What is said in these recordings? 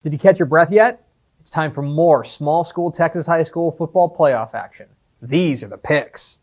Did you catch your breath yet? It's time for more small school Texas high school football playoff action. These are the picks.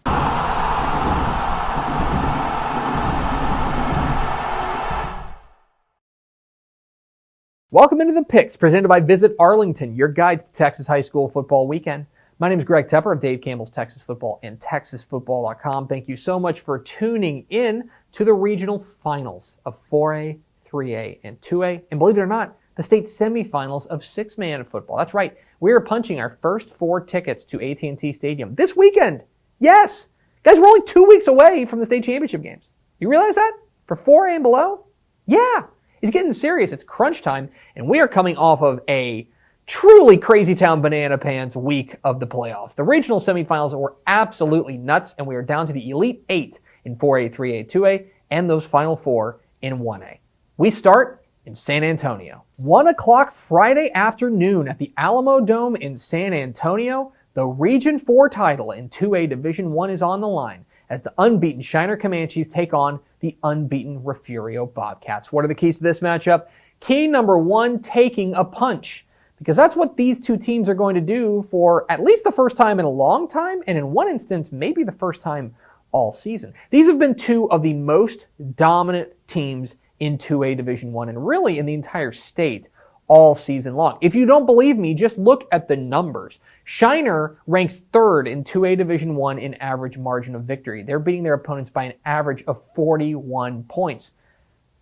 Welcome into the picks presented by Visit Arlington, your guide to Texas high school football weekend. My name is Greg Tepper of Dave Campbell's Texas Football and TexasFootball.com. Thank you so much for tuning in to the regional finals of 4A, 3A, and 2A. And believe it or not, the state semifinals of six-man football. That's right. We are punching our first 4 tickets to AT&T Stadium this weekend. Yes! Guys, we're only 2 weeks away from the state championship games. You realize that? For 4A and below? Yeah! It's getting serious. It's crunch time, and we are coming off of a truly crazy town banana pants week of the playoffs. The regional semifinals were absolutely nuts, and we are down to the Elite 8 in 4A, 3A, 2A, and those Final 4 in 1A. We start in San Antonio. 1 o'clock Friday afternoon at the Alamo Dome in San Antonio, the Region 4 title in 2A Division 1 is on the line as the unbeaten Shiner Comanches take on the unbeaten Refugio Bobcats. What are the keys to this matchup? Key number 1, taking a punch, because that's what these two teams are going to do for at least the first time in a long time, and in one instance, maybe the first time all season. These have been two of the most dominant teams in 2A Division 1 and really in the entire state all season long. If you don't believe me, just look at the numbers. Shiner ranks 3rd in 2A Division 1 in average margin of victory. They're beating their opponents by an average of 41 points.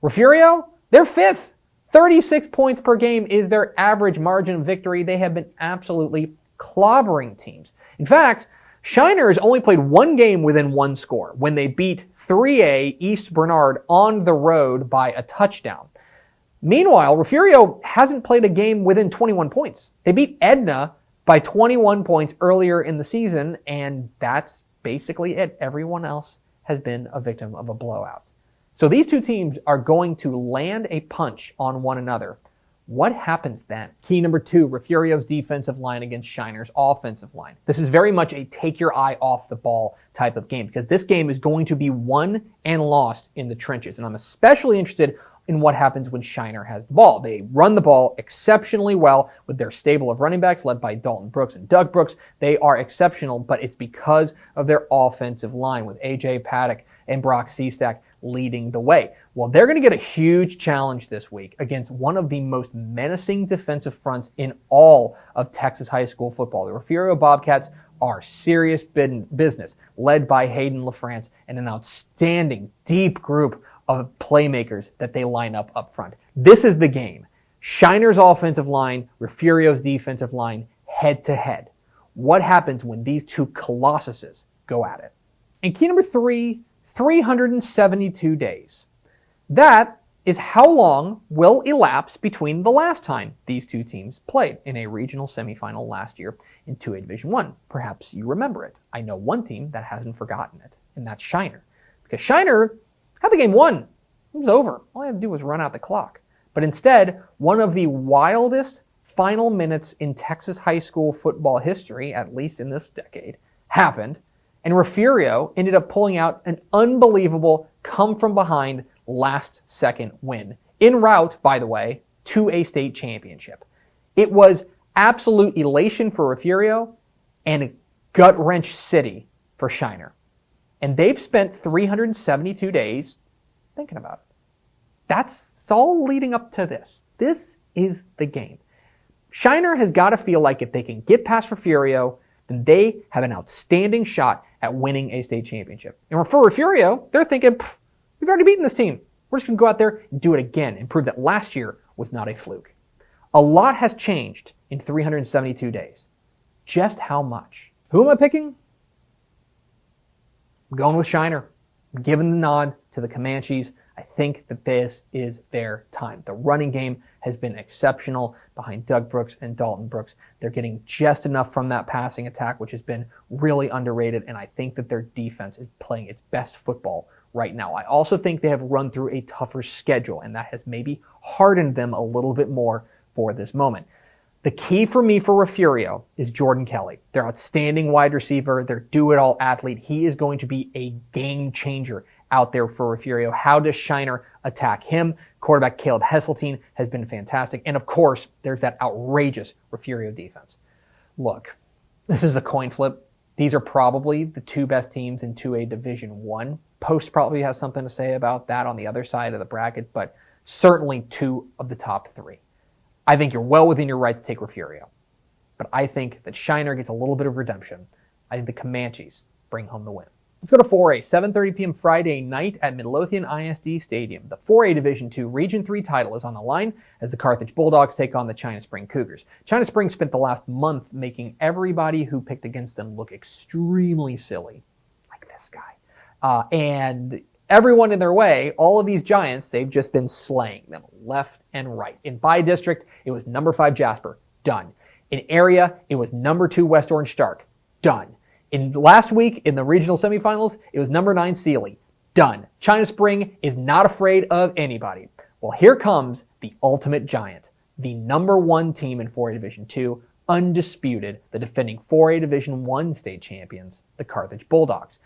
Refugio, they're 5th. 36 points per game is their average margin of victory. They have been absolutely clobbering teams. In fact, Shiner has only played 1 game within 1 score when they beat 3A East Bernard on the road by a touchdown. Meanwhile, Refugio hasn't played a game within 21 points. They beat Edna by 21 points earlier in the season, and that's basically it. Everyone else has been a victim of a blowout. So these two teams are going to land a punch on one another. What happens then? Key number 2, Refugio's defensive line against Shiner's offensive line. This is very much a take your eye off the ball type of game because this game is going to be won and lost in the trenches. And I'm especially interested in what happens when Shiner has the ball. They run the ball exceptionally well with their stable of running backs led by Dalton Brooks and Doug Brooks. They are exceptional, but it's because of their offensive line with A.J. Paddock and Brock Seastack leading the way. Well, they're going to get a huge challenge this week against one of the most menacing defensive fronts in all of Texas high school football. The Refugio Bobcats are serious business, led by Hayden LaFrance and an outstanding deep group of playmakers that they line up front. This is the game. Shiner's offensive line, Refugio's defensive line, head to head. What happens when these two colossuses go at it? And key number 3, 372 days. That is how long will elapse between the last time these two teams played in a regional semifinal last year in 2A Division 1. Perhaps you remember it. I know one team that hasn't forgotten it, and that's Shiner. Because Shiner had the game won. It was over. All I had to do was run out the clock. But instead, one of the wildest final minutes in Texas high school football history, at least in this decade, happened, and Refugio ended up pulling out an unbelievable come-from-behind last-second win. En route, by the way, to a state championship. It was absolute elation for Refugio and a gut-wrench city for Shiner. And they've spent 372 days thinking about it. That's all leading up to this. This is the game. Shiner has got to feel like if they can get past Refugio, then they have an outstanding shot at winning a state championship. And for Refugio, they're thinking, we've already beaten this team. We're just going to go out there and do it again and prove that last year was not a fluke. A lot has changed in 372 days. Just how much? Who am I picking? I'm going with Shiner. I'm giving the nod to the Comanches. I think that this is their time. The running game has been exceptional behind Doug Brooks and Dalton Brooks. They're getting just enough from that passing attack, which has been really underrated, and I think that their defense is playing its best football right now. I also think they have run through a tougher schedule, and that has maybe hardened them a little bit more for this moment. The key for me for Refugio is Jordan Kelly. Their outstanding wide receiver, their do-it-all athlete. He is going to be a game changer out there for Refugio. How does Shiner attack him? Quarterback Caleb Hesseltine has been fantastic. And of course, there's that outrageous Refugio defense. Look, this is a coin flip. These are probably the two best teams in 2A Division 1. Post probably has something to say about that on the other side of the bracket, but certainly two of the top three. I think you're well within your right to take Refugio. But I think that Shiner gets a little bit of redemption. I think the Comanches bring home the win. Let's go to 4A, 7:30 p.m. Friday night at Midlothian ISD Stadium. The 4A Division II Region 3 title is on the line as the Carthage Bulldogs take on the China Spring Cougars. China Spring spent the last month making everybody who picked against them look extremely silly, like this guy. And everyone in their way, all of these Giants, they've just been slaying them left and right. In by district, it was number 5 Jasper, done. In area, it was number 2 West Orange Stark, done. In last week, in the regional semifinals, it was number 9 Sealy, done. China Spring is not afraid of anybody. Well, here comes the ultimate giant, the number 1 team in 4A Division 2, undisputed, the defending 4A Division 1 state champions, the Carthage Bulldogs.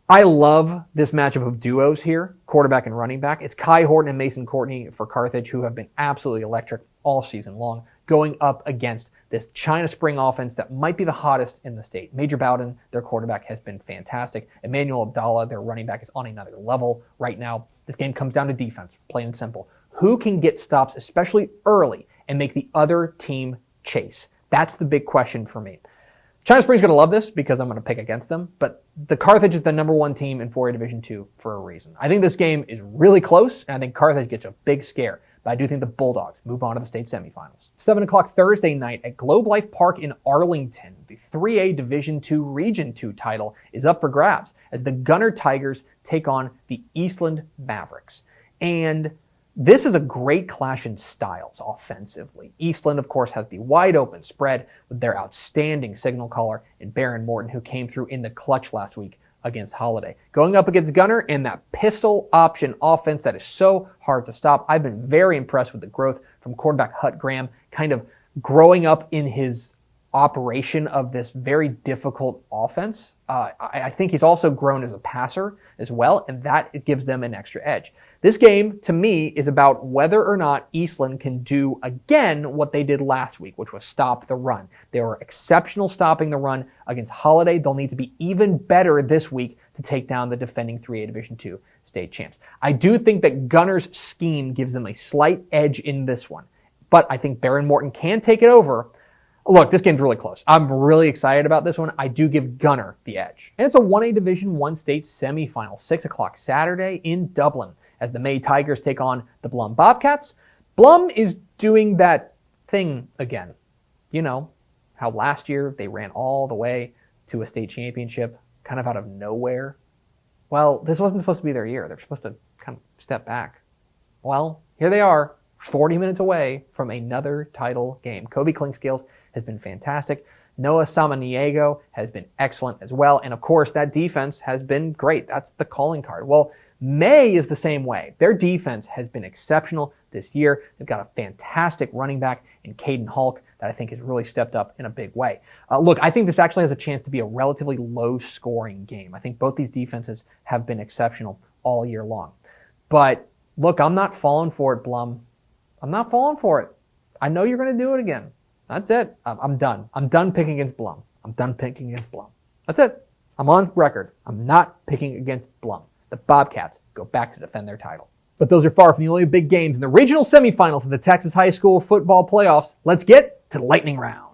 I love this matchup of duos here, quarterback and running back. It's Kai Horton and Mason Courtney for Carthage, who have been absolutely electric all season long, going up against this China Spring offense that might be the hottest in the state. Major Bowden, their quarterback, has been fantastic. Emmanuel Abdallah, their running back, is on another level right now. This game comes down to defense, plain and simple. Who can get stops, especially early, and make the other team chase? That's the big question for me. China Spring's going to love this because I'm going to pick against them, but the Carthage is the number 1 team in 4A Division 2 for a reason. I think this game is really close, and I think Carthage gets a big scare. But I do think the Bulldogs move on to the state semifinals. 7 o'clock Thursday night at Globe Life Park in Arlington. The 3A Division II Region 2 title is up for grabs as the Gunner Tigers take on the Eastland Mavericks. And this is a great clash in styles offensively. Eastland, of course, has the wide open spread with their outstanding signal caller in Baron Morton, who came through in the clutch last week against Holiday. Going up against Gunner in that pistol option offense that is so hard to stop. I've been very impressed with the growth from quarterback Hut Graham, kind of growing up in his operation of this very difficult offense. I think he's also grown as a passer as well, and that it gives them an extra edge. This game, to me, is about whether or not Eastland can do again what they did last week, which was stop the run. They were exceptional stopping the run against Holiday. They'll need to be even better this week to take down the defending 3A Division II state champs. I do think that Gunner's scheme gives them a slight edge in this one, but I think Baron Morton can take it over. Look, this game's really close. I'm really excited about this one. I do give Gunner the edge. And it's a 1A Division 1 state semifinal, 6 o'clock Saturday in Dublin, as the May Tigers take on the Blum Bobcats. Blum is doing that thing again. You know, how last year they ran all the way to a state championship, kind of out of nowhere. Well, this wasn't supposed to be their year. They're supposed to kind of step back. Well, here they are, 40 minutes away from another title game. Kobe Clinkscales has been fantastic. Noah Samaniego has been excellent as well. And of course, that defense has been great. That's the calling card. Well, May is the same way. Their defense has been exceptional this year. They've got a fantastic running back in Caden Hulk that I think has really stepped up in a big way. Look, I think this actually has a chance to be a relatively low-scoring game. I think both these defenses have been exceptional all year long. But look, I'm not falling for it, Blum. I'm not falling for it. I know you're going to do it again. That's it. I'm done. I'm done picking against Blum. I'm done picking against Blum. That's it. I'm on record. I'm not picking against Blum. The Bobcats go back to defend their title. But those are far from the only big games in the regional semifinals of the Texas High School football playoffs. Let's get to the lightning round.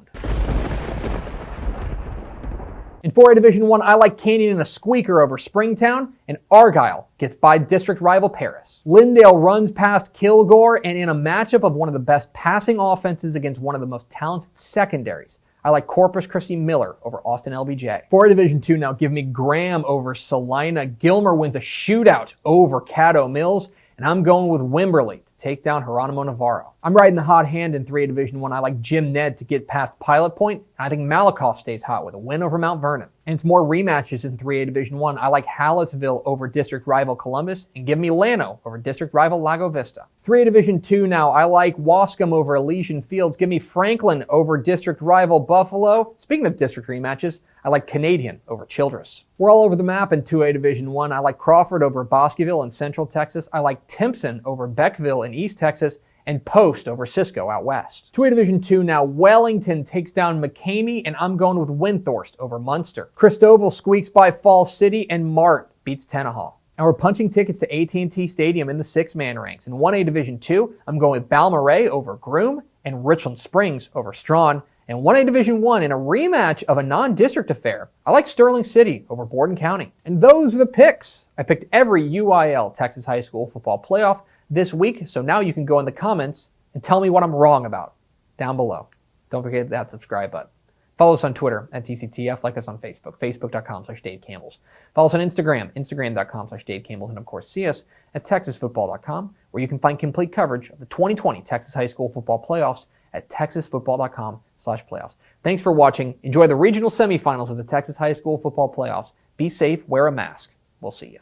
In 4A Division 1, I like Canyon in a squeaker over Springtown, and Argyle gets by district rival Paris. Lindale runs past Kilgore, and in a matchup of one of the best passing offenses against one of the most talented secondaries, I like Corpus Christi Miller over Austin LBJ. 4A Division 2 now give me Graham over Salina. Gilmer wins a shootout over Caddo Mills, and I'm going with Wimberley to take down Geronimo Navarro. I'm riding the hot hand in 3A Division 1. I like Jim Ned to get past Pilot Point, and I think Malakoff stays hot with a win over Mount Vernon. And it's more rematches in 3A Division I. I like Hallettsville over district rival Columbus, and give me Llano over district rival Lago Vista. 3A Division II now, I like Wascom over Elysian Fields. Give me Franklin over district rival Buffalo. Speaking of district rematches, I like Canadian over Childress. We're all over the map in 2A Division I. I like Crawford over Bosqueville in Central Texas. I like Timpson over Beckville in East Texas, and Post over Cisco out west. 2A Division II now, Wellington takes down McCamey, and I'm going with Windthorst over Munster. Christoval squeaks by Falls City, and Mart beats Tenaha. And we're punching tickets to AT&T Stadium in the 6-man ranks. In 1A Division II, I'm going with Balmorhea over Groom, and Richland Springs over Strawn. And 1A Division I, in a rematch of a non-district affair, I like Sterling City over Borden County. And those are the picks. I picked every UIL Texas High School football playoff this week, so now you can go in the comments and tell me what I'm wrong about down below. Don't forget that subscribe button. Follow us on Twitter at TCTF, like us on Facebook, facebook.com/Dave Campbell's. Follow us on Instagram, instagram.com/Dave Campbell's, and of course see us at texasfootball.com, where you can find complete coverage of the 2020 Texas High School football playoffs at texasfootball.com/playoffs. Thanks for watching. Enjoy the regional semifinals of the Texas High School football playoffs. Be safe, wear a mask. We'll see you.